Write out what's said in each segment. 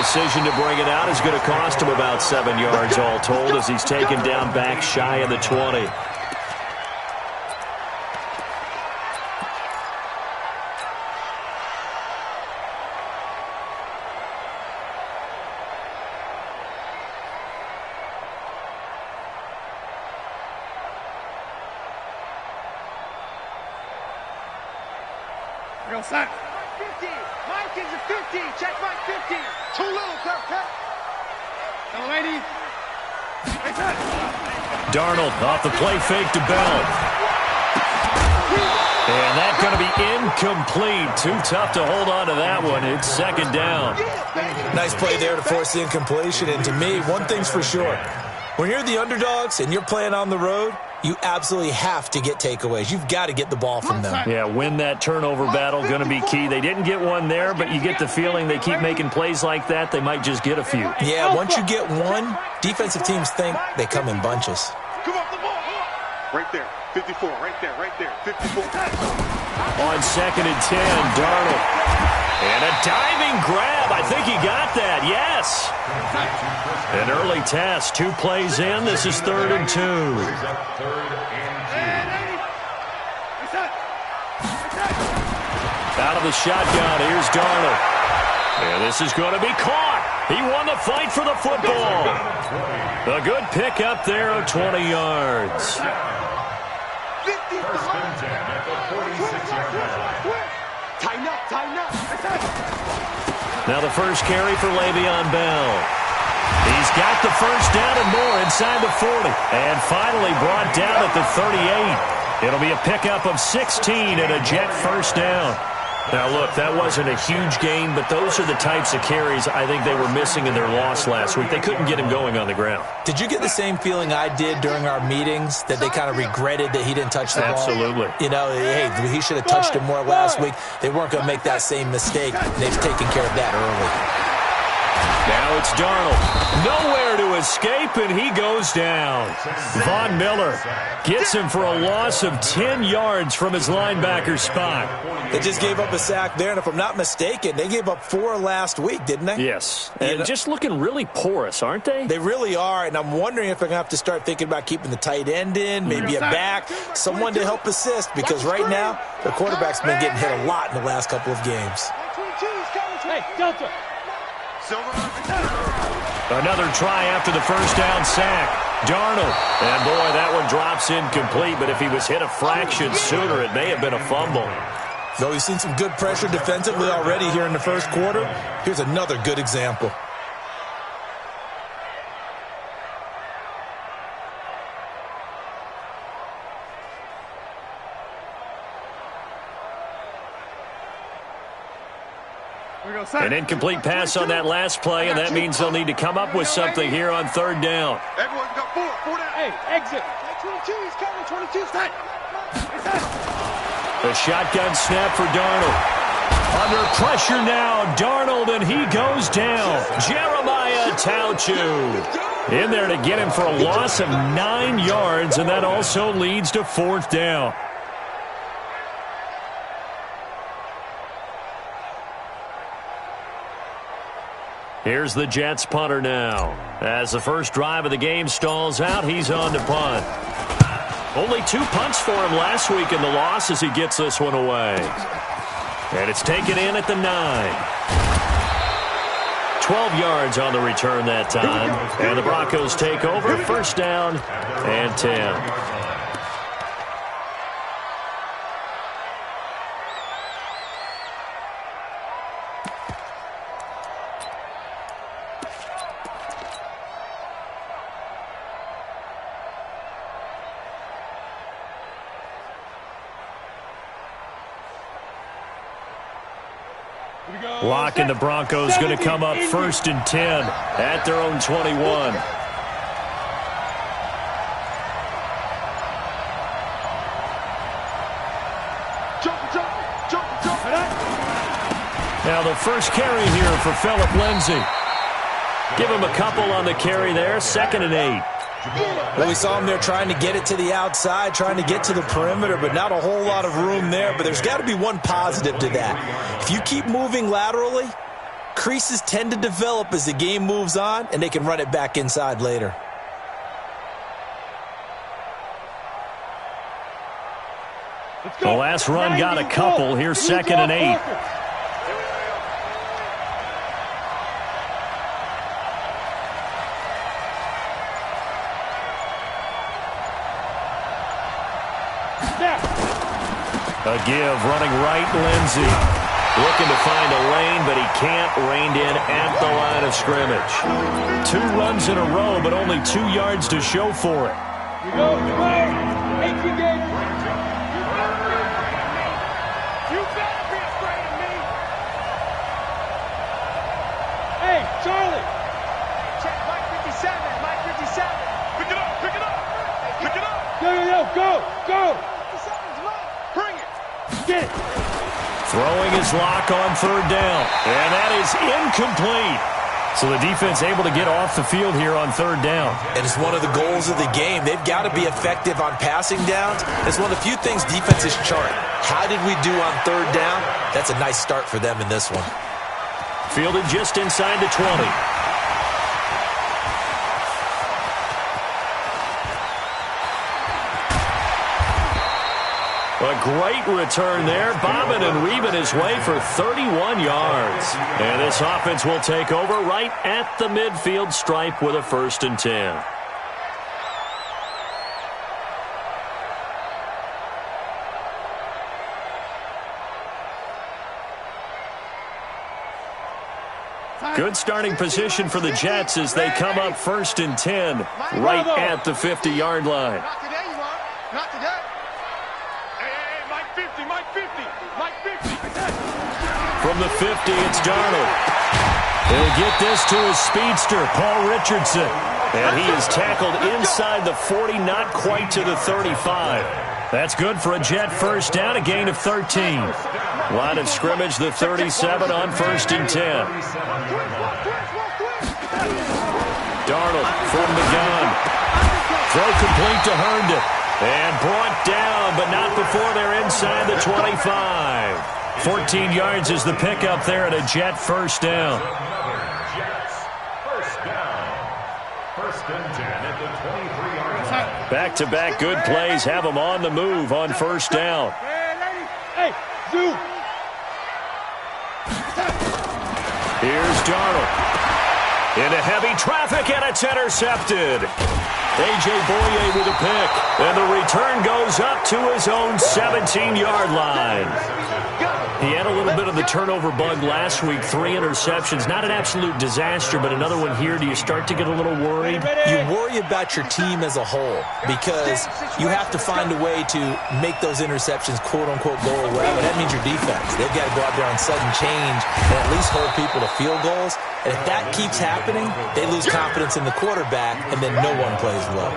decision to bring it out is going to cost him about 7 yards all told as he's taken down back shy of the 20. Sack. 50. Mike is a 50. Check Mike 50. Too little, cut. Hello, lady. Darnold off the play fake to Bell. And that's going to be incomplete. Too tough to hold on to that one. It's second down. Nice play there to force the incompletion. And to me, one thing's for sure. When you're the underdogs and you're playing on the road, you absolutely have to get takeaways. You've got to get the ball from them. Yeah, win that turnover battle, going to be key. They didn't get one there, but you get the feeling they keep making plays like that, they might just get a few. Yeah, once you get one, defensive teams think they come in bunches. Come off the ball. Right there. 54. Right there. 54. On second and 10, Darnold. And a diving grab. I think he got that. Yes. An early test. 2 plays in. This is 3rd and 2. Out of the shotgun. Here's Darnold. And this is going to be caught. He won the fight for the football. A good pick up there of 20 yards. Tighten up. Now the first carry for Le'Veon Bell. He's got the first down and more inside the 40. And finally brought down at the 38. It'll be a pickup of 16 and a Jet first down. Now, look, that wasn't a huge gain, but those are the types of carries I think they were missing in their loss last week. They couldn't get him going on the ground. Did you get the same feeling I did during our meetings, that they kind of regretted that he didn't touch the ball? Absolutely. You know, hey, he should have touched him more last week. They weren't going to make that same mistake. They've taken care of that early. Now it's Darnold. Nowhere to escape, and he goes down. Von Miller gets him for a loss of 10 yards from his linebacker spot. They just gave up a sack there, and if I'm not mistaken, they gave up 4 last week, didn't they? Yes, and just looking really porous, aren't they? They really are, and I'm wondering if they're going to have to start thinking about keeping the tight end in, maybe a back, someone to help assist, because right now, the quarterback's been getting hit a lot in the last couple of games. Hey, Delta. Another try after the first down sack. Darnold. And, boy, that one drops incomplete, but if he was hit a fraction sooner, it may have been a fumble. Though we've seen some good pressure defensively already here in the first quarter, here's another good example. An incomplete pass on that last play, and that means they'll need to come up with something here on 3rd down. Everyone got 4 down. Hey, exit. 22, he's coming. 22's tight. The shotgun snap for Darnold. Under pressure now, Darnold, and he goes down. Jeremiah Tauchu in there to get him for a loss of 9 yards, and that also leads to 4th down. Here's the Jets punter now. As the first drive of the game stalls out, he's on to punt. Only 2 punts for him last week in the loss as he gets this one away. And it's taken in at the 9. 12 yards on the return that time. And the Broncos take over. First down and 10. Lock and the Broncos going to come up 1st and 10 at their own 21. Now the first carry here for Phillip Lindsay. Give him a couple on the carry there. 2nd and 8. Well, we saw him there trying to get it to the outside, trying to get to the perimeter, but not a whole lot of room there. But there's got to be one positive to that. If you keep moving laterally, Creases tend to develop as the game moves on, and they can run it back inside later. The last run got a couple. Here's 2nd and 8. A give, running right, Lindsey. Looking to find a lane, but he can't. Reined in at the line of scrimmage. 2 runs in a row, but only 2 yards to show for it. You go. 18 games. You better be afraid of me. Hey, Charlie. Check Mike 57. Mike 57. Pick it up. Pick it up. Pick it up. Go. 57's low. Bring it. Get it. Throwing his lock on 3rd down. And that is incomplete. So the defense able to get off the field here on 3rd down. And it's one of the goals of the game. They've got to be effective on passing downs. It's one of the few things defenses chart. How did we do on 3rd down? That's a nice start for them in this one. Fielded just inside the 20. A great return there, bobbing and weaving his way for 31 yards. And this offense will take over right at the midfield stripe with a 1st and 10. Good starting position for the Jets as they come up 1st and 10 right at the 50-yard line. Not today, you are. Not today. Mike 50. From the 50, it's Darnold. He'll get this to his speedster, Paul Richardson. And he is tackled inside the 40, not quite to the 35. That's good for a Jet 1st down, a gain of 13. Line of scrimmage, the 37 on 1st and 10. Darnold from the gun. Throw complete to Herndon. And brought down, but not before they're inside the 25. 14 yards is the pickup there at a Jet 1st down. Jets, 1st down. 1st and 10 at the 23-yard line. Back-to-back good plays have them on the move on 1st down. Hey, Zoo. Here's Darnold. Into heavy traffic, and it's intercepted. A.J. Boye with a pick, and the return goes up to his own 17-yard line. He had a little bit of the turnover bug last week, 3 interceptions. Not an absolute disaster, but another one here. Do you start to get a little worried? You worry about your team as a whole because you have to find a way to make those interceptions, quote-unquote, go away, and that means your defense. They've got to go out there on sudden change and at least hold people to field goals. And if that keeps happening, they lose confidence in the quarterback, and then no one plays well.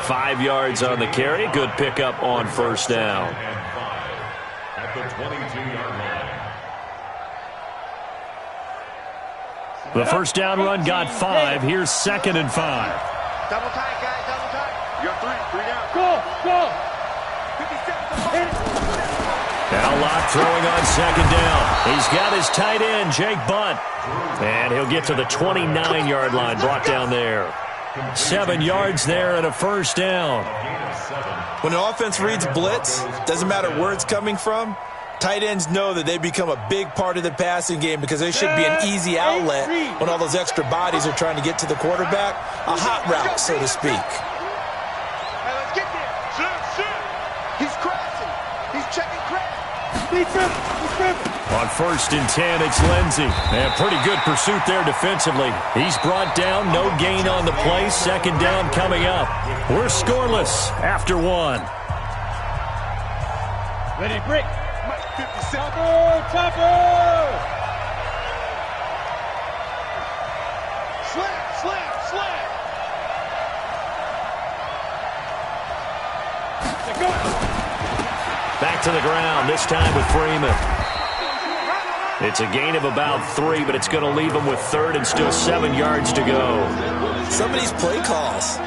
5 yards on the carry. Good pickup on 1st down. At the 22-yard line. The 1st down run got 5. Here's 2nd and 5. Double tight, guys, double tight. You're 3 down. Go. 57. Now Locke throwing on 2nd down. He's got his tight end, Jake Bunt. And he'll get to the 29-yard line, brought down there. 7 yards there and a 1st down. When an offense reads blitz, doesn't matter where it's coming from, tight ends know that they become a big part of the passing game because they should be an easy outlet when all those extra bodies are trying to get to the quarterback. A hot route, so to speak. Hey, let's get there. Shoot. He's crossing. He's checking crack. He's tripping. On 1st and 10, it's Lindsey. And pretty good pursuit there defensively. He's brought down, no gain on the play. 2nd down coming up. We're scoreless after 1. Ready, brick. Mike 57. Chopper. Slam. Go. Back to the ground, this time with Freeman. It's a gain of about 3, but it's going to leave them with 3rd and still 7 yards to go. Some of these play calls,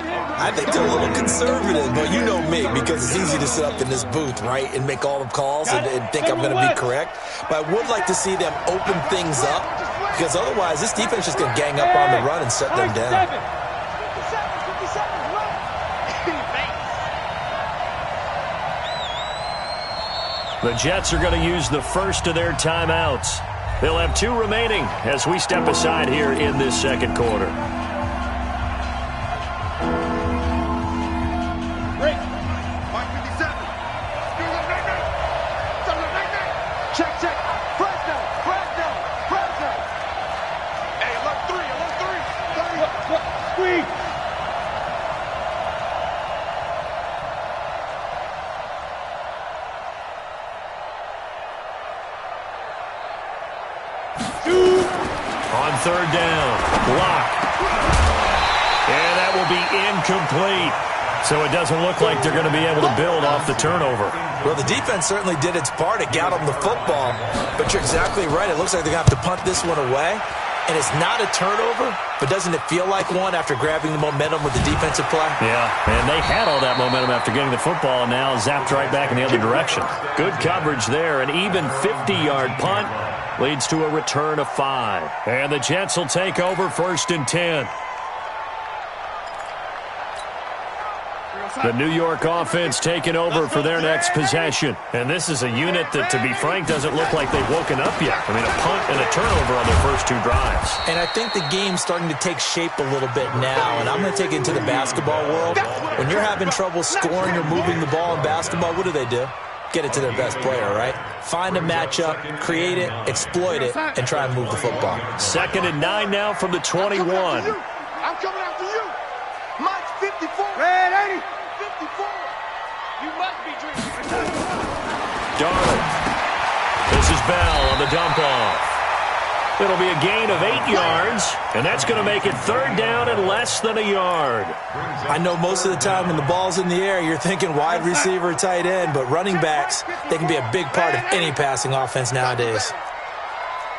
I think they're a little conservative, but you know me, because it's easy to sit up in this booth, right, and make all the calls and think I'm going to be correct. But I would like to see them open things up because otherwise this defense is just going to gang up on the run and shut them down. 57, 57, run. The Jets are going to use the first of their timeouts. They'll have 2 remaining as we step aside here in this second quarter. Break. 57. Check, check. Fresno. Hey, I love 3. Squeeze. On third down, block. And that will be incomplete. So it doesn't look like they're going to be able to build off the turnover. Well, the defense certainly did its part. It got them the football. But you're exactly right. It looks like they're going to have to punt this one away. And it's not a turnover, but doesn't it feel like one after grabbing the momentum with the defensive play? Yeah, and they had all that momentum after getting the football and now zapped right back in the other direction. Good coverage there. An even 50-yard punt leads to a return of 5. And the Jets will take over 1st and 10. The New York offense taking over for their next possession. And this is a unit that, to be frank, doesn't look like they've woken up yet. I mean, a punt and a turnover on their first 2 drives. And I think the game's starting to take shape a little bit now. And I'm going to take it into the basketball world. When you're having trouble scoring or moving the ball in basketball, what do? Get it to their best player, right? Find a matchup, create it, exploit it, and try and move the football. 2nd and 9 now from the 21. I'm coming after you. Mike's 54. Red 80. 54. You must be dreaming. Darnold. This is Bell on the dump off. It'll be a gain of 8 yards, and that's going to make it 3rd down and less than a yard. I know most of the time when the ball's in the air, you're thinking wide receiver, tight end, but running backs, they can be a big part of any passing offense nowadays.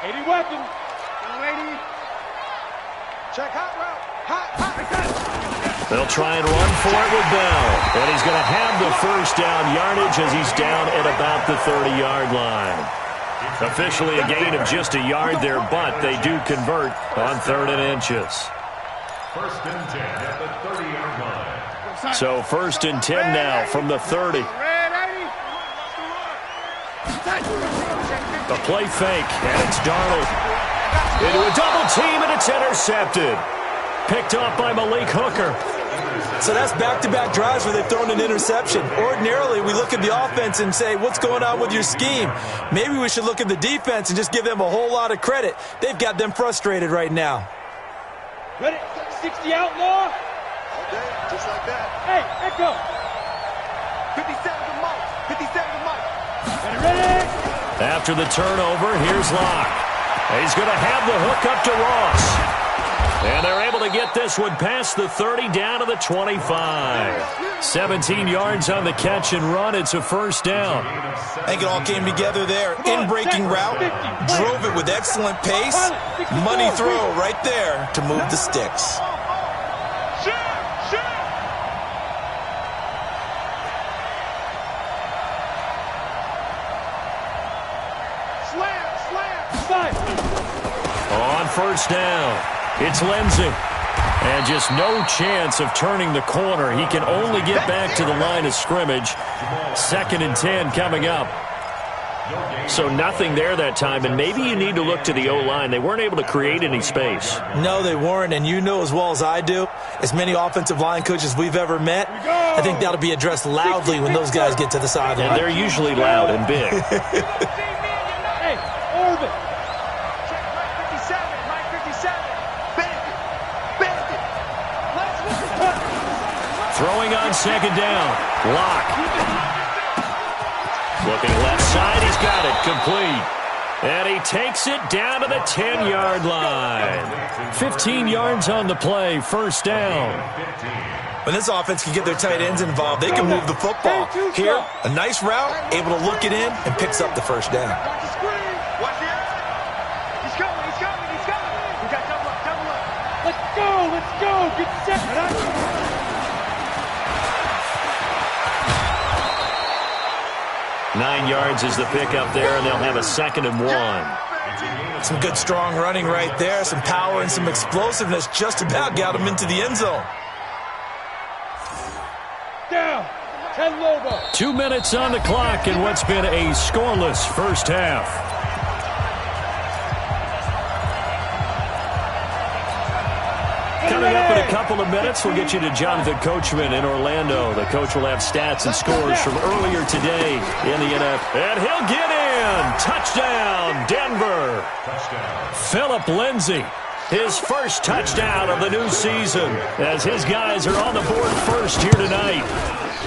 80 weapon. 80. Check hot route. Hot. They'll try and run for it with Bell, and he's going to have the 1st down yardage as he's down at about the 30-yard line. Officially a gain of just a yard there, but they do convert on 3rd and inches. 1st and 10 at the 30-yard line. So 1st and 10 now from the 30. The play fake, and it's Darnold. Into a double team, and it's intercepted. Picked off by Malik Hooker. So that's back-to-back drives where they've thrown an interception. Ordinarily, we look at the offense and say, what's going on with your scheme? Maybe we should look at the defense and just give them a whole lot of credit. They've got them frustrated right now. Ready? 60 outlaw. Okay, just like that. Hey, echo. 57 to Mike. 57 to Mike. Ready? After the turnover, here's Locke. He's going to have the hook up to Ross. And they're able to get this one past the 30 down to the 25. 17 yards on the catch and run. It's a 1st down. I think it all came together there. In-breaking route, drove it with excellent pace. Money throw right there to move the sticks. On 1st down. It's Lindsay. And just no chance of turning the corner. He can only get back to the line of scrimmage. 2nd and 10 coming up. So nothing there that time, and maybe you need to look to the O-line. They weren't able to create any space. No, they weren't, and you know as well as I do, as many offensive line coaches we've ever met, I think that'll be addressed loudly when those guys get to the sideline. And they're usually loud and big. Hey, Orbit. Throwing on 2nd down. Locke. Looking left side. He's got it. Complete. And he takes it down to the 10-yard line. 15 yards on the play. 1st down. When this offense can get their tight ends involved, they can move the football. Here, a nice route, able to look it in, and picks up the 1st down. Watch the eye. He's coming. We got double up. Let's go. Get set. 9 yards is the pickup there, and they'll have a 2nd and 1. Some good, strong running right there. Some power and some explosiveness just about got him into the end zone. Down. 10 Lobo. 2 minutes on the clock in what's been a scoreless first half. Coming up in a couple of minutes, we'll get you to Jonathan Coachman in Orlando. The coach will have stats and scores from earlier today in the NFL. And he'll get in. Touchdown, Denver. Touchdown. Philip Lindsay, his first touchdown of the new season, as his guys are on the board first here tonight.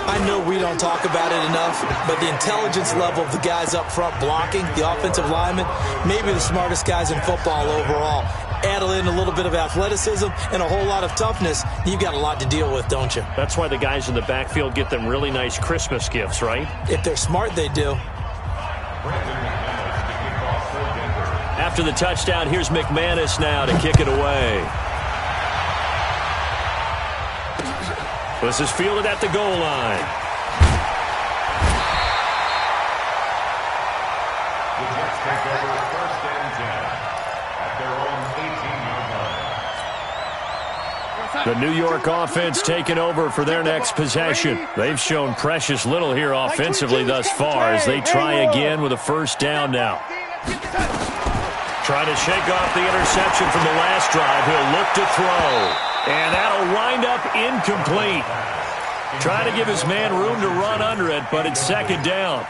I know we don't talk about it enough, but the intelligence level of the guys up front blocking, the offensive linemen, maybe the smartest guys in football overall. Add in a little bit of athleticism and a whole lot of toughness, you've got a lot to deal with, don't you? That's why the guys in the backfield get them really nice Christmas gifts, right? If they're smart, they do. After the touchdown, here's McManus now to kick it away. This is fielded at the goal line. The Jets take over first and 10 at their own 18-yard line. The New York offense taking over for their next possession. They've shown precious little here offensively thus far as they try again with a first down now. Trying to shake off the interception from the last drive. He'll look to throw. And that'll wind up incomplete. Trying to give his man room to run under it, but it's second down.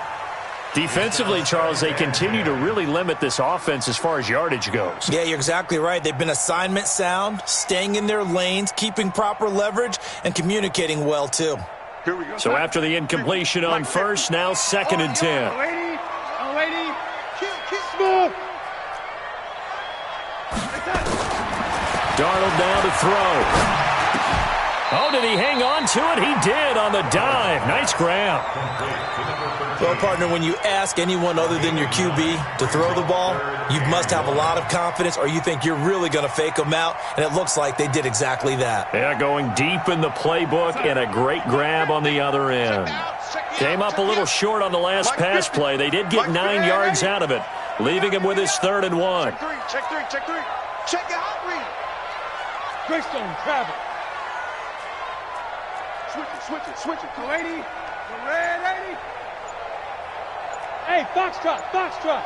Defensively, Charles, they continue to really limit this offense as far as yardage goes. Yeah, you're exactly right. They've been assignment sound, staying in their lanes, keeping proper leverage, and communicating well, too. Here we go. So after the incompletion on first, now second and 10. Lady. Smooth. Darnold now to throw. Oh, did he hang on to it? He did on the dive. Nice grab. Well, partner, when you ask anyone other than your QB to throw the ball, you must have a lot of confidence or you think you're really going to fake them out, and it looks like they did exactly that. Yeah, going deep in the playbook and a great grab on the other end. Came up a little short on the last pass play. They did get 9 yards out of it, leaving him with his 3rd and 1. Check three. Check it out, read. Greystone, travel. Switch it. The lady. The red lady. Hey, Foxtrot.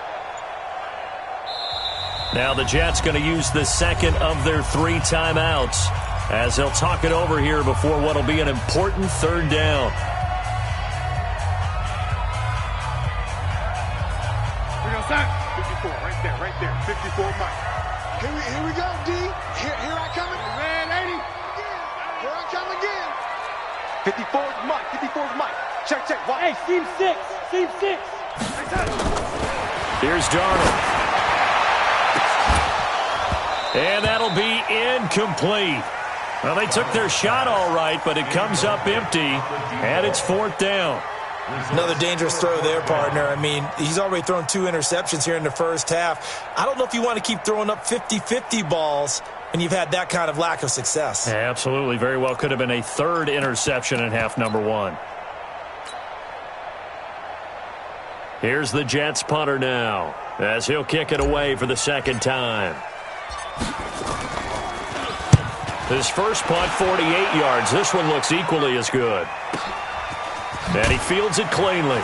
Now the Jets going to use the second of their 3 timeouts as they'll talk it over here before what will be an important 3rd down. We're going to start. 54, right there. 54, Mike. Here we go, D. Here I come. Red lady. Here I come again. 54 is Mike. Check. Watch. Hey, seam 6. Here's Darnold. And that'll be incomplete. Well, they took their shot all right, but it comes up empty, and it's 4th down. Another dangerous throw there, partner. I mean, he's already thrown 2 interceptions here in the first half. I don't know if you want to keep throwing up 50-50 balls when you've had that kind of lack of success. Yeah, absolutely. Very well could have been a 3rd interception in half number 1. Here's the Jets punter now as he'll kick it away for the 2nd time. His first punt, 48 yards. This one looks equally as good. And he fields it cleanly.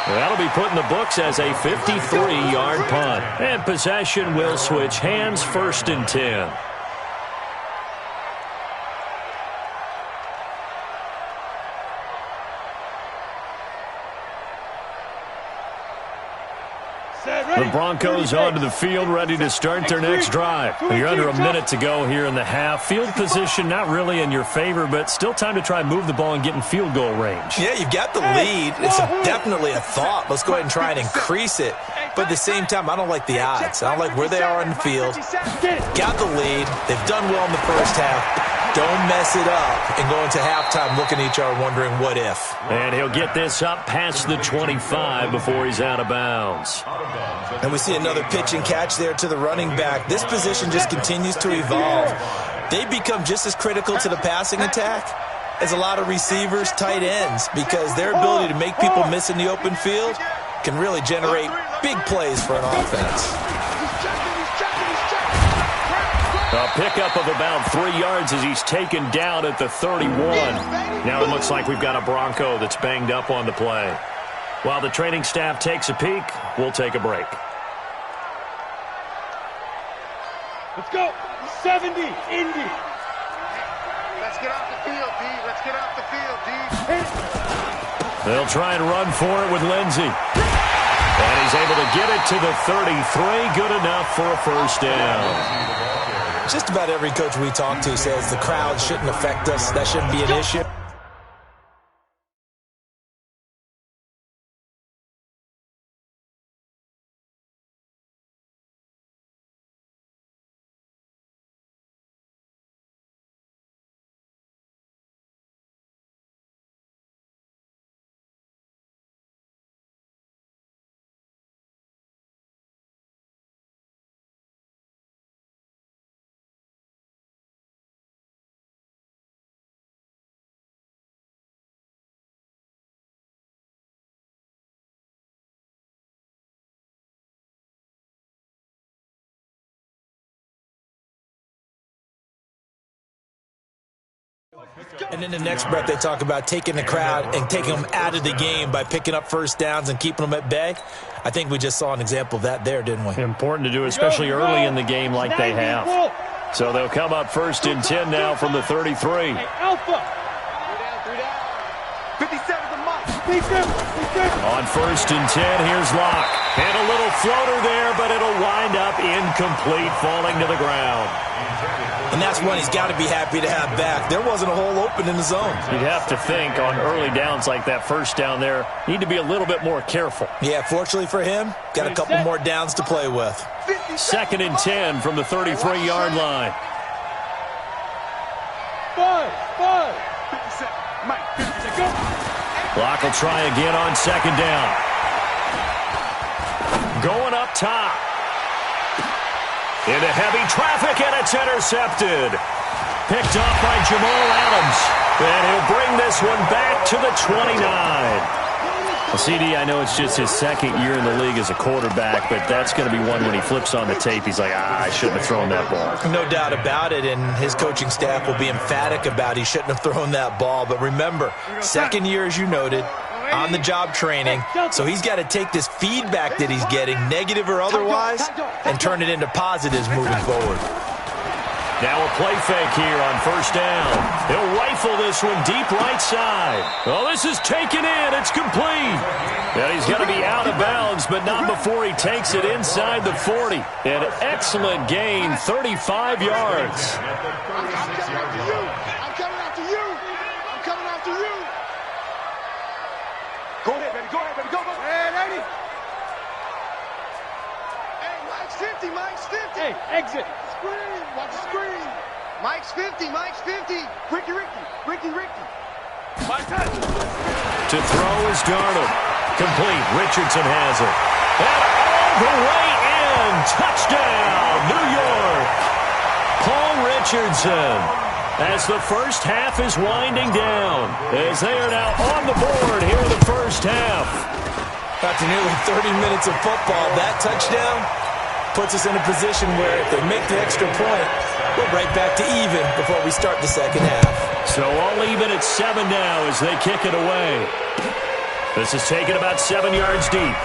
That'll be put in the books as a 53-yard punt. And possession will switch hands, 1st and 10. The Broncos onto the field, ready to start their next drive. You're under a minute to go here in the half. Field position not really in your favor, but still time to try and move the ball and get in field goal range. Yeah, you've got the lead. It's definitely a thought. Let's go ahead and try and increase it. But at the same time, I don't like the odds. I don't like where they are on the field. Got the lead. They've done well in the first half. Don't mess it up and go into halftime looking at each other wondering what if. And he'll get this up past the 25 before he's out of bounds. And we see another pitch and catch there to the running back. This position just continues to evolve. They become just as critical to the passing attack as a lot of receivers, tight ends, because their ability to make people miss in the open field can really generate big plays for an offense. A pickup of about 3 yards as he's taken down at the 31. Now it looks like we've got a Bronco that's banged up on the play. While the training staff takes a peek, we'll take a break. Let's go. 70, Indy. Let's get off the field, D. Let's get off the field, D. They'll try and run for it with Lindsey. And he's able to get it to the 33. Good enough for a first down. Just about every coach we talk to says the crowd shouldn't affect us. That shouldn't be an issue. And in the next breath, they talk about taking the crowd and taking them out of the game by picking up first downs and keeping them at bay. I think we just saw an example of that there, didn't we? Important to do, especially early in the game like they have. So they'll come up 1st and 10 now from the 33. Hey, Alpha. 57 to Mike. On 1st and 10, here's Locke. And a little floater there, but it'll wind up incomplete, falling to the ground. And that's one he's got to be happy to have back. There wasn't a hole open in the zone. You'd have to think on early downs like that first down there, need to be a little bit more careful. Yeah, fortunately for him, got a couple more downs to play with. 2nd and 10 from the 33-yard line. 5. 57. Mike, 57. Go. Locke will try again on 2nd down. Going up top. Into heavy traffic, and it's intercepted. Picked off by Jamal Adams. And he'll bring this one back to the 29. Well, CD, I know it's just his 2nd year in the league as a quarterback, but that's going to be one when he flips on the tape, he's like, I shouldn't have thrown that ball. No doubt about it, and his coaching staff will be emphatic about he shouldn't have thrown that ball. But remember, 2nd year, as you noted, on-the-job training, so he's got to take this feedback that he's getting, negative or otherwise, and turn it into positives moving forward. Now a play fake here on 1st down. He'll rifle this one deep right side. Oh, this is taken in. It's complete. And he's going to be out of bounds, but not before he takes it inside the 40. An excellent gain, 35 yards. Go ahead, baby. Go. Hey, 80. Hey, Mike's 50. Hey, exit. Screen. Watch the screen. Mike's 50. Ricky. My touch. To throw is Darnold. Complete. Richardson has it. And all the way in. Touchdown, New York. Paul Richardson. As the first half is winding down, as they are now on the board here in the first half. After nearly 30 minutes of football, that touchdown puts us in a position where if they make the extra point, we're right back to even before we start the second half. So all even at 7 now as they kick it away. This is taken about 7 yards deep.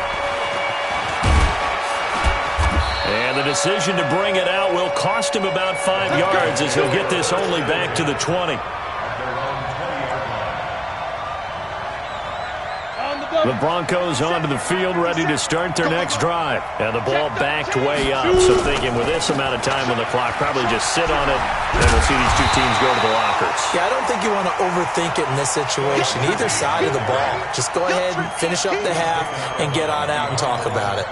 And the decision to bring it out will cost him about 5 yards as he'll get this only back to the 20. The Broncos onto the field, ready to start their next drive. And the ball backed way up. So thinking with this amount of time on the clock, probably just sit on it, and we'll see these two teams go to the lockers. Yeah, I don't think you want to overthink it in this situation. Either side of the ball. Just go ahead and finish up the half and get on out and talk about it.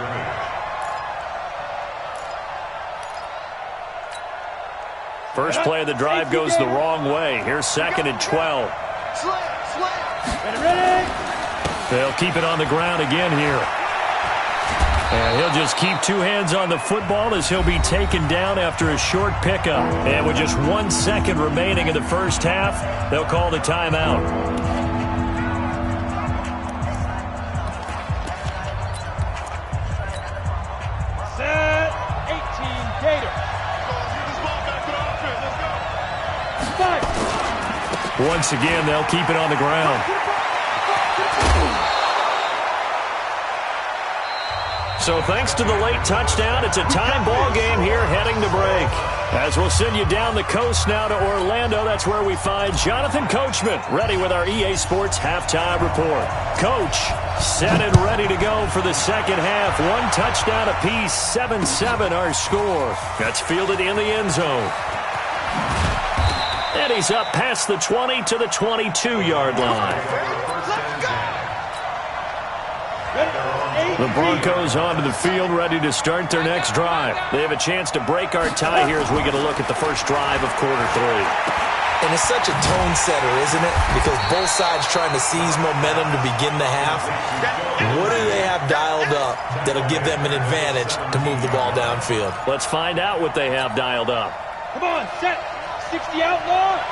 First play of the drive goes the wrong way. Here's 2nd and 12. Ready. They'll keep it on the ground again here. And he'll just keep 2 hands on the football as he'll be taken down after a short pickup. And with just 1 second remaining in the first half, they'll call the timeout. Set. 8. Once again, they'll keep it on the ground. So thanks to the late touchdown, it's a tie ball game here heading to break. As we'll send you down the coast now to Orlando, that's where we find Jonathan Coachman, ready with our EA Sports halftime report. Coach, set and ready to go for the second half. One touchdown apiece, 7-7 our score. That's fielded in the end zone. And he's up past the 20 to the 22-yard line. The Broncos onto the field, ready to start their next drive. They have a chance to break our tie here as we get a look at the first drive of quarter 3. And it's such a tone setter, isn't it? Because both sides trying to seize momentum to begin the half. What do they have dialed up that'll give them an advantage to move the ball downfield? Let's find out what they have dialed up. Come on, set. 60 outlaw.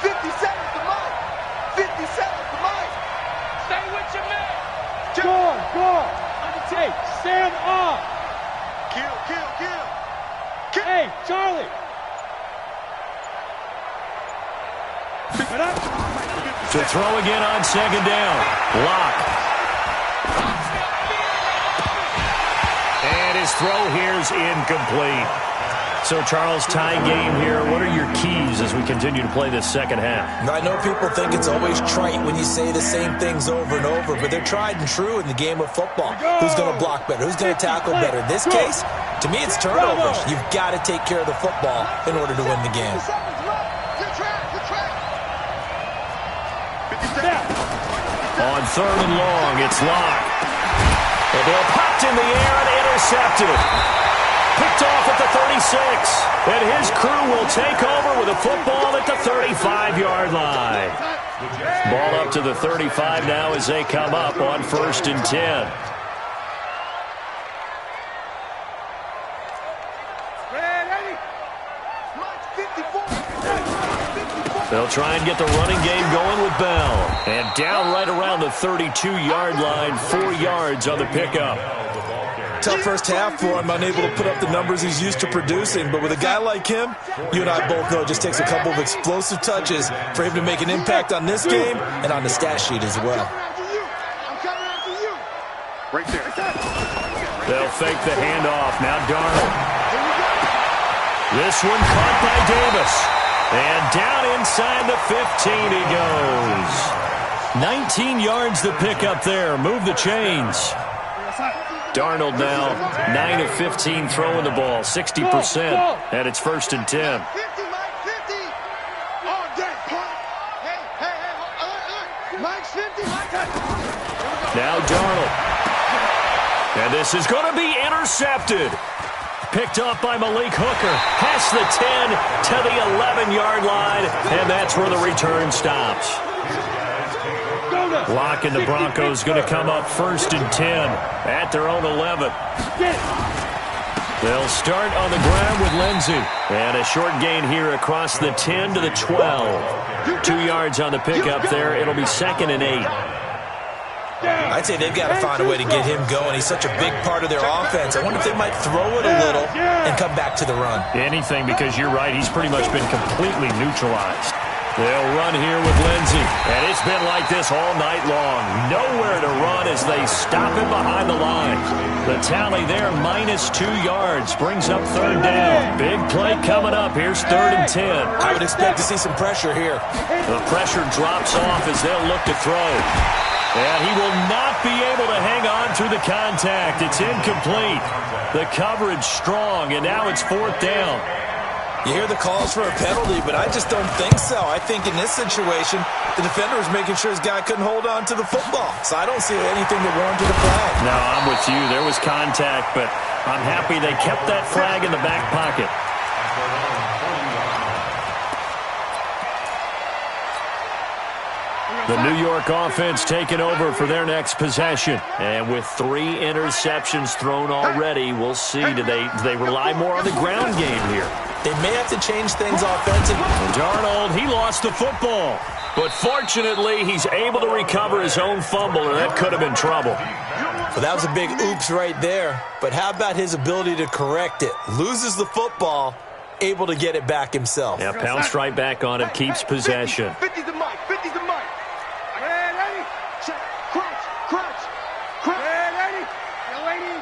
57 to Mike. 57 to Mike. Stay with your man. Go. Undertake. Stand off. Kill. Hey, Charlie. To throw again on second down. Lock. And his throw here's incomplete. So, Charles, tie game here. What are your keys as we continue to play this second half? I know people think it's always trite when you say the same things over and over, but they're tried and true in the game of football. Who's going to block better? Who's going to tackle better? In this case, to me, it's turnovers. You've got to take care of the football in order to win the game. On third and long, it's Locke. The ball popped in the air and intercepted. Picked off at the 36. And his crew will take over with a football at the 35-yard line. Ball up to the 35 now as they come up on 1st and 10. They'll try and get the running game going with Bell. And down right around the 32-yard line, 4 yards on the pickup. Tough first half for him, unable to put up the numbers he's used to producing. But with a guy like him, you and I both know it just takes a couple of explosive touches for him to make an impact on this game and on the stat sheet as well. Right there. They'll fake the handoff. Now Darnold. This one caught by Davis. And down inside the 15 he goes. 19 yards to pick up there. Move the chains. Darnold now 9 of 15 throwing the ball, 60%. And it's 1st and 10. 50, Mike, 50. All day, punt. Hey. Mike's 50, Mike. Now Darnold. And this is going to be intercepted. Picked up by Malik Hooker. Past the 10 to the 11-yard line. And that's where the return stops. Locke and the Broncos going to come up 1st and 10 at their own 11. They'll start on the ground with Lindsey. And a short gain here across the 10 to the 12. 2 yards on the pickup there. It'll be 2nd and 8. I'd say they've got to find a way to get him going. He's such a big part of their offense. I wonder if they might throw it a little and come back to the run. Anything, because you're right. He's pretty much been completely neutralized. They'll run here with Lindsey. And it's been like this all night long. Nowhere to run as they stop him behind the line. The tally there, -2 yards. Brings up 3rd down. Big play coming up. Here's 3rd and 10. I would expect to see some pressure here. The pressure drops off as they'll look to throw. And he will not be able to hang on through the contact. It's incomplete. The coverage strong, and now it's 4th down. You hear the calls for a penalty, but I just don't think so. I think in this situation, the defender was making sure his guy couldn't hold on to the football. So I don't see anything that warranted a flag. No, I'm with you. There was contact, but I'm happy they kept that flag in the back pocket. The New York offense taking over for their next possession. And with 3 interceptions thrown already, we'll see. Do they rely more on the ground game here? They may have to change things offensively. Darnold, he lost the football. But fortunately, he's able to recover his own fumble, or that could have been trouble. Well, that was a big oops right there. But how about his ability to correct it? Loses the football, able to get it back himself. Yeah, pounced right back on him, keeps possession. 50's the mic, 50's the mic. Ready? Check. Crunch, crunch, crunch. Ready? Yo, lady.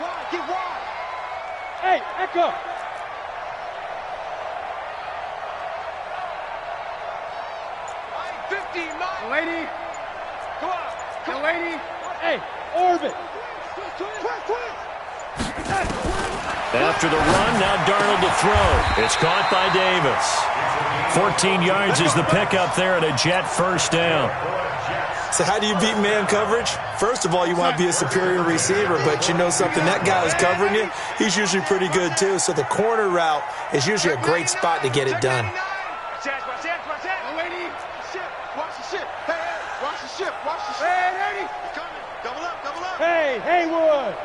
Wide, get wide. Hey, Echo. Hey, 50, Mike. Yo, lady. Come on. Yo, lady. Hey, orbit. Twist. After the run, now Darnold to throw. It's caught by Davis. 14 yards is the pickup there and a Jet first down. So how do you beat man coverage? First of all, you want to be a superior receiver, but you know something, that guy who's covering you, he's usually pretty good too. So the corner route is usually a great spot to get it done. Watch that. Lady. Watch the ship. Hey, watch the ship. Hey, lady. They're coming. Double up. Hey, Haywood.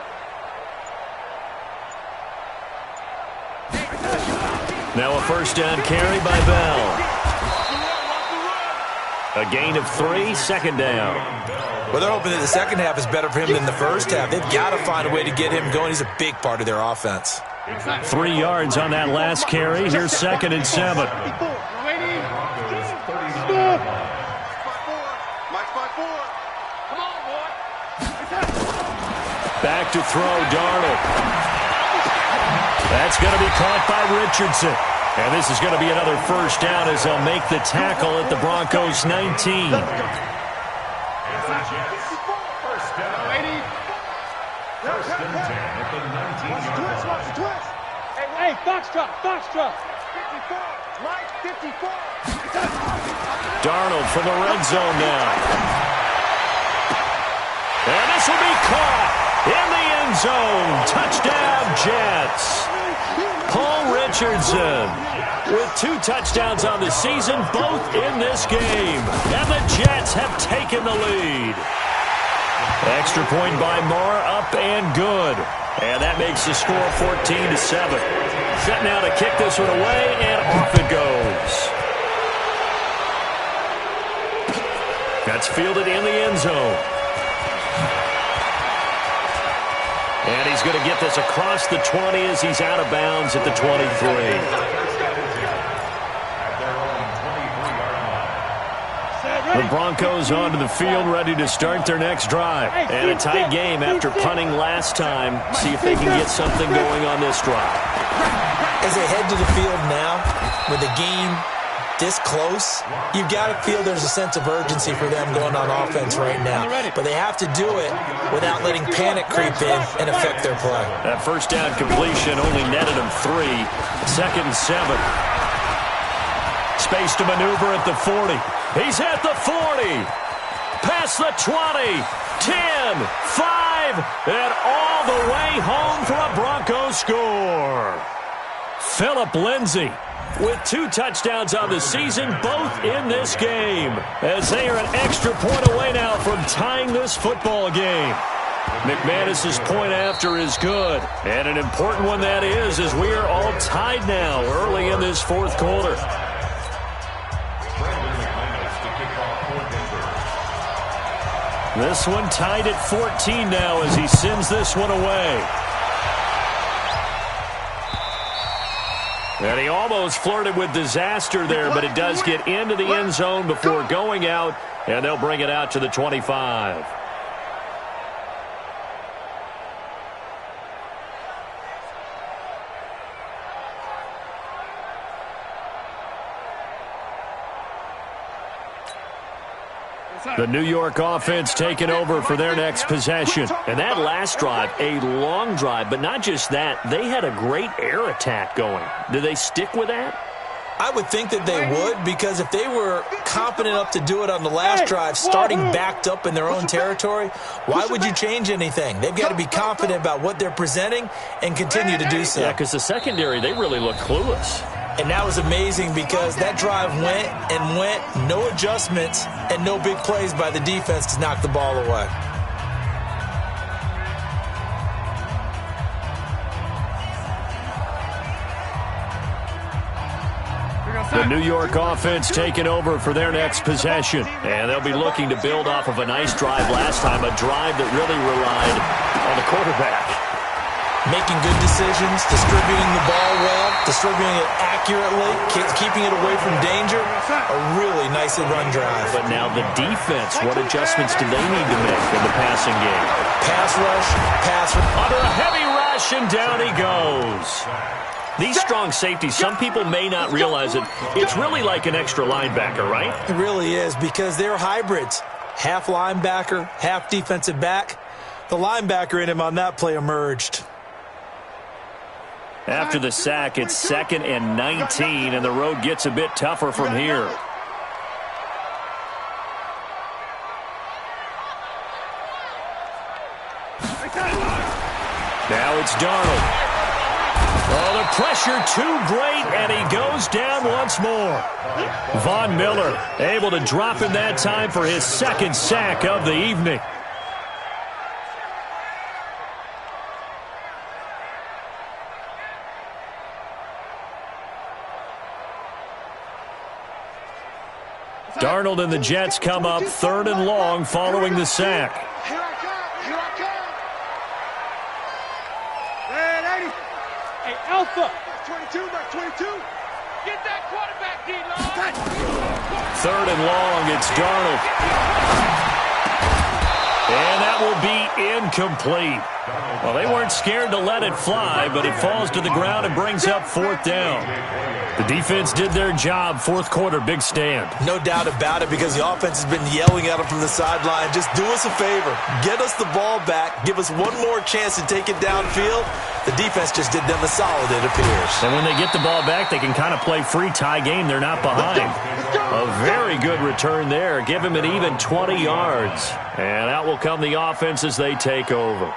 Now a first down carry by Bell. A gain of 3, second down. Well, they're hoping that the second half is better for him than the first half. They've got to find a way to get him going. He's a big part of their offense. 3 yards on that last carry. Here's 2nd and 7. Back to throw, Darnold. That's going to be caught by Richardson. And this is going to be another first down as they'll make the tackle at the Broncos 19. First down. First and 10 at the 19-yard line. Hey, Foxtrot. 54. Mike, 54. Darnold from the red zone now. And this will be caught in the end zone. Touchdown, Jets. Paul Richardson with 2 touchdowns on the season, both in this game. And the Jets have taken the lead. Extra point by Moore, up and good. And that makes the score 14-7. Set now to kick this one away, and off it goes. That's fielded in the end zone. And he's going to get this across the 20 as he's out of bounds at the 23. The Broncos onto the field, ready to start their next drive. And a tight game after punting last time. See if they can get something going on this drive. As they head to the field now, with the game this close, you've got to feel there's a sense of urgency for them going on offense right now. But they have to do it without letting panic creep in and affect their play. That first down completion only netted them 3. 2nd and 7. Space to maneuver at the 40. He's at the 40. Past the 20. 10, 5, and all the way home for a Broncos score. Phillip Lindsay with 2 touchdowns on the season, both in this game, as they are an extra point away now from tying this football game. McManus's point after is good, and an important one that is, as we are all tied now early in this 4th quarter. This one tied at 14 now as he sends this one away. And he almost flirted with disaster there, but it does get into the end zone before going out, and they'll bring it out to the 25. The New York offense taking over for their next possession. And that last drive, a long drive, but not just that, they had a great air attack going. Do they stick with that? I would think that they would, because if they were confident enough to do it on the last drive, starting backed up in their own territory, why would you change anything? They've got to be confident about what they're presenting and continue to do so. Yeah, because the secondary, they really look clueless. And that was amazing because that drive went and went, no adjustments, and no big plays by the defense to knock the ball away. The New York offense taking over for their next possession. And they'll be looking to build off of a nice drive last time, a drive that really relied on the quarterback. making good decisions, distributing the ball well, distributing it accurately, keeping it away from danger. A really nicely run drive. But now the defense, what adjustments do they need to make in the passing game? Pass rush. Under a heavy rush, and down he goes. These strong safeties, some people may not realize it. It's really like an extra linebacker, right? It really is, because they're hybrids. Half linebacker, half defensive back. The linebacker in him on that play emerged. After the sack, it's 2nd and 19, and the road gets a bit tougher from here. Now it's Darnold. Oh, the pressure too great, and he goes down once more. Von Miller able to drop in that time for his 2nd sack of the evening. Darnold and the Jets come up 3rd and long following the sack. Here I come. Hey, Alpha. 22, back 22. Get that quarterback, D-line. 3rd and long, it's Darnold. And that will be incomplete. Well, they weren't scared to let it fly, but it falls to the ground and brings up 4th down. The defense did their job. 4th quarter, big stand. No doubt about it, because the offense has been yelling at them from the sideline. Just do us a favor. Get us the ball back. Give us one more chance to take it downfield. The defense just did them a solid, it appears. And when they get the ball back, they can kind of play free tie game. They're not behind. A very good return there. Give him an even 20 yards. And out will come the offense as they take over.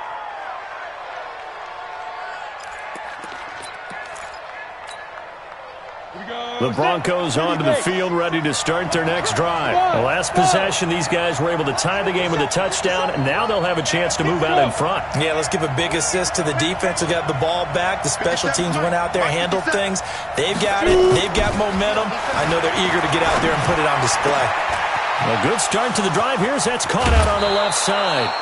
The Broncos onto the field, ready to start their next drive. The last possession, these guys were able to tie the game with a touchdown, and now they'll have a chance to move out in front. Yeah, let's give a big assist to the defense who got the ball back. The special teams went out there, handled things. They've got it. They've got momentum. I know they're eager to get out there and put it on display. A good start to the drive. Here's that's caught out on the left side.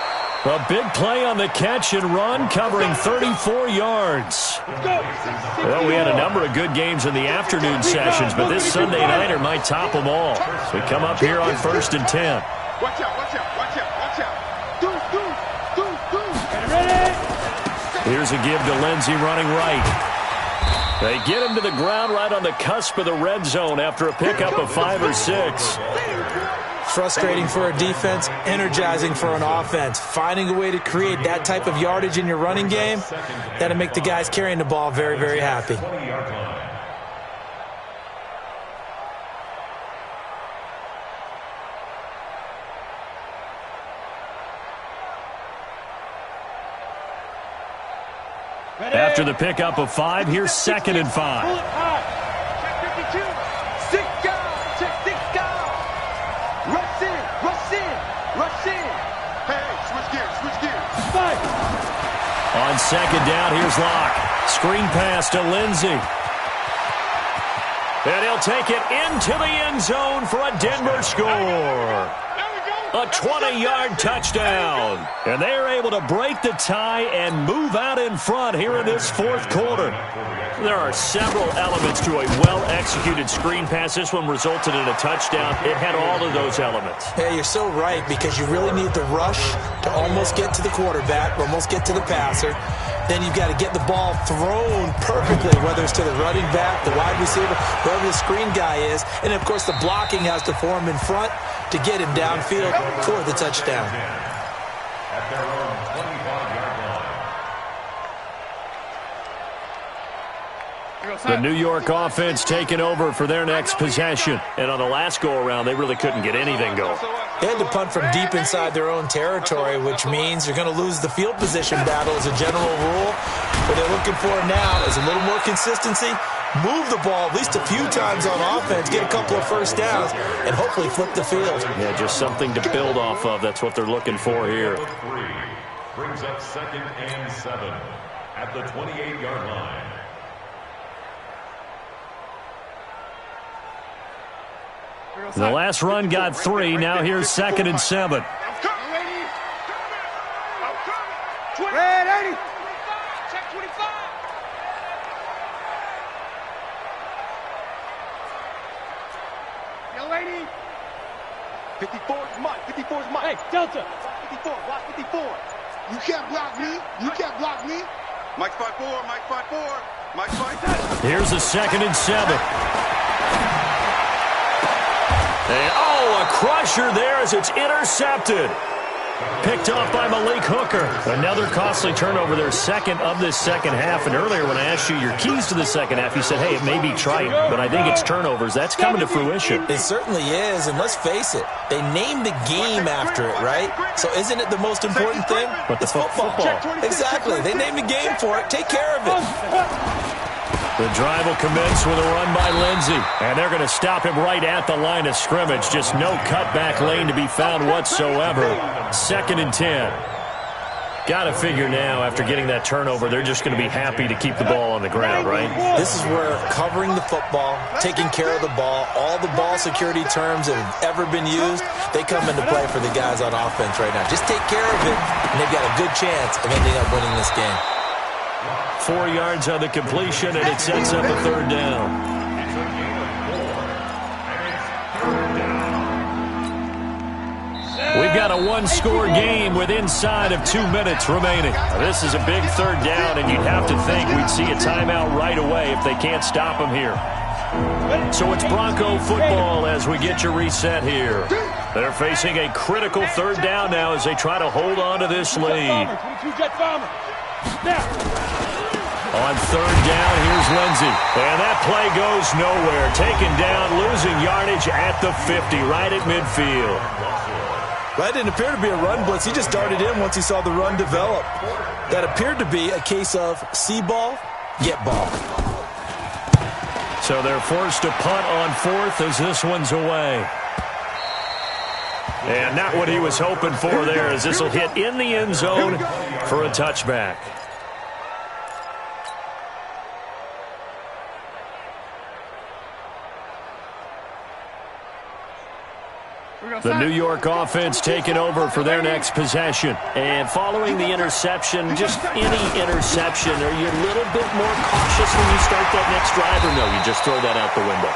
A big play on the catch and run, covering 34 yards. Well, we had a number of good games in the afternoon sessions, but this Sunday nighter might top them all. So we come up here on 1st and 10. Watch out, watch out, watch out, watch out. Here's a give to Lindsey running right. They get him to the ground right on the cusp of the red zone after a pickup of 5 or 6. Frustrating for a defense, energizing for an offense. Finding a way to create that type of yardage in your running game, that'll make the guys carrying the ball very, very happy. After the pickup of 5, here's 2nd and 5. Check 52. 6 guys. Check 6 guys. Rush in. Rush in. Rush in. Hey, switch gears. On 2nd down, here's Locke. Screen pass to Lindsey. And he'll take it into the end zone for a Denver score. A 20-yard touchdown. And they are able to break the tie and move out in front here in this 4th quarter. There are several elements to a well-executed screen pass. This one resulted in a touchdown. It had all of those elements. Yeah, you're so right, because you really need the rush to almost get to the quarterback, almost get to the passer. Then you've got to get the ball thrown perfectly, whether it's to the running back, the wide receiver, whoever the screen guy is. And, of course, the blocking has to form in front to get him downfield for the touchdown. At their own 25-yard line. The New York offense taking over for their next possession. And on the last go-around, they really couldn't get anything going. They had to punt from deep inside their own territory, which means you're going to lose the field position battle as a general rule. What they're looking for now is a little more consistency, move the ball at least a few times on offense, get a couple of first downs, and hopefully flip the field. Yeah, just something to build off of. That's what they're looking for here. Brings up 2nd and 7 at the 28-yard line. The last run got 3. Now here's 2nd and 7. Red 80. Check lady. 54 is Mike. 54 is Mike. Hey, Delta. Watch 54. Watch 54. You can't block me. You can't block me. Mike's 5'4". Mike's 5'4". Mike's 5'4". Here's a 2nd and 7. And, oh, a crusher there as it's intercepted. Picked off by Malik Hooker. Another costly turnover, their second of this second half. And earlier when I asked you your keys to the second half, you said, hey, it may be trite, but I think it's turnovers. That's coming to fruition. It certainly is, and let's face it, they named the game after it, right? So isn't it the most important thing? But it's football. Exactly. They named the game for it. Take care of it. The drive will commence with a run by Lindsey. And they're going to stop him right at the line of scrimmage. Just no cutback lane to be found whatsoever. 2nd and 10. Got to figure now, after getting that turnover, they're just going to be happy to keep the ball on the ground, right? This is where covering the football, taking care of the ball, all the ball security terms that have ever been used, they come into play for the guys on offense right now. Just take care of it, and they've got a good chance of ending up winning this game. 4 yards on the completion, and it sets up a 3rd down. We've got a one-score game with inside of 2 minutes remaining. This is a big 3rd down, and you'd have to think we'd see a timeout right away if they can't stop them here. So it's Bronco football as we get your reset here. They're facing a critical 3rd down now as they try to hold on to this lead. On 3rd down, here's Lindsey. And that play goes nowhere. Taken down, losing yardage at the 50, right at midfield. That didn't appear to be a run blitz. He just darted in once he saw the run develop. That appeared to be a case of see ball, get ball. So they're forced to punt on 4th as this one's away. And not what he was hoping for there, as this will hit in the end zone for a touchback. The New York offense taking over for their next possession. And following the interception, just any interception, are you a little bit more cautious when you start that next drive, or no, you just throw that out the window?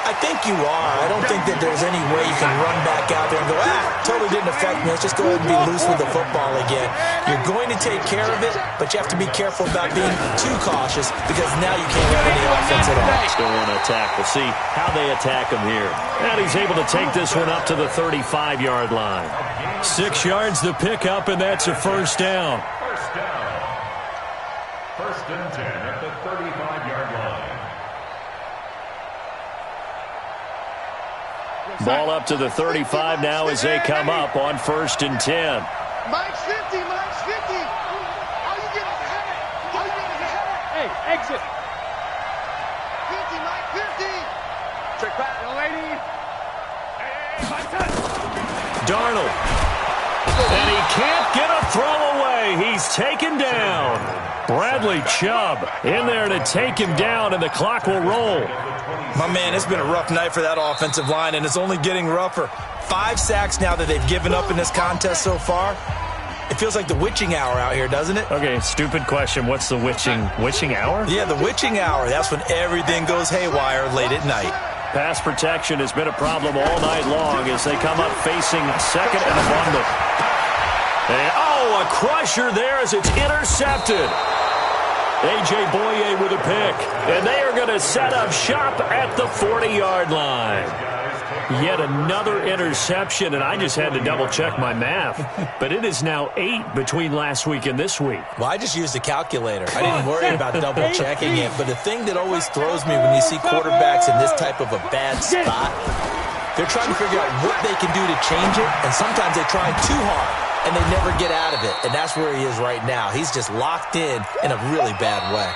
I think you are. I don't think that there's any way you can run back out there and go, totally didn't affect me. Let's just go ahead and be loose with the football again. You're going to take care of it, but you have to be careful about being too cautious because now you can't run any offense at all. Still want to attack. We'll see how they attack him here. And he's able to take this one up to the 35-yard line. 6 yards the pickup, and that's a 1st down. First down. 1st and 10 at the 35-yard line. Ball up to the 35 now as they come up on 1st and 10. Mike's 50. Mike's 50. How you getting ahead? How you getting ahead? Hey, exit. 50, Mike, 50. Check back, young lady. Hey, Mike, touch. Darnold. And he can't get a throw away. He's taken down. Bradley Chubb in there to take him down, and the clock will roll. My man, it's been a rough night for that offensive line, and it's only getting rougher. 5 sacks now that they've given up in this contest so far. It feels like the witching hour out here, doesn't it? Okay, stupid question. What's the witching hour? Yeah, the witching hour. That's when everything goes haywire late at night. Pass protection has been a problem all night long as they come up facing 2nd and a bundle. And, oh, a crusher there as it's intercepted. A.J. Boye with a pick. And they are going to set up shop at the 40-yard line. Yet another interception, and I just had to double-check my math. But it is now 8 between last week and this week. Well, I just used a calculator. I didn't worry about double-checking it. But the thing that always throws me when you see quarterbacks in this type of a bad spot, they're trying to figure out what they can do to change it, and sometimes they try too hard. And they never get out of it. And that's where he is right now. He's just locked in a really bad way.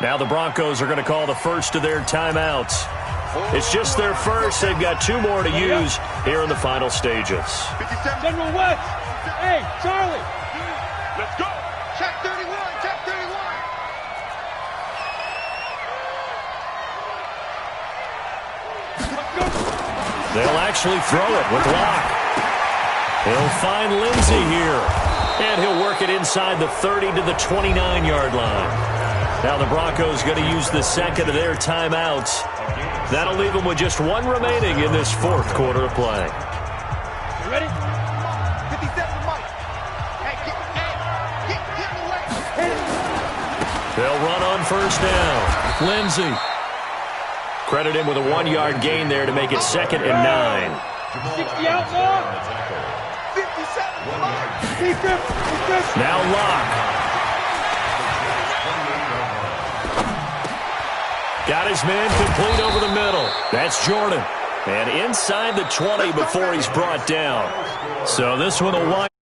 Now the Broncos are going to call the first of their timeouts. It's just their first. They've got 2 more to use here in the final stages. General West. Hey, Charlie. Let's go. Check 31. Check 31. They'll actually throw it with Locke. He'll find Lindsey here. And he'll work it inside the 30 to the 29-yard line. Now the Broncos going to use the second of their timeouts. That'll leave them with just one remaining in this fourth quarter of play. You ready? 57, Mike. Hey, get away. They'll run on first down. Lindsey. Credit him with a 1-yard gain there to make it 2nd and 9. 60 out, Locke. 57, Mike. Now Locke. Got his man complete over the middle. That's Jordan. And inside the 20 before he's brought down. So this one will wind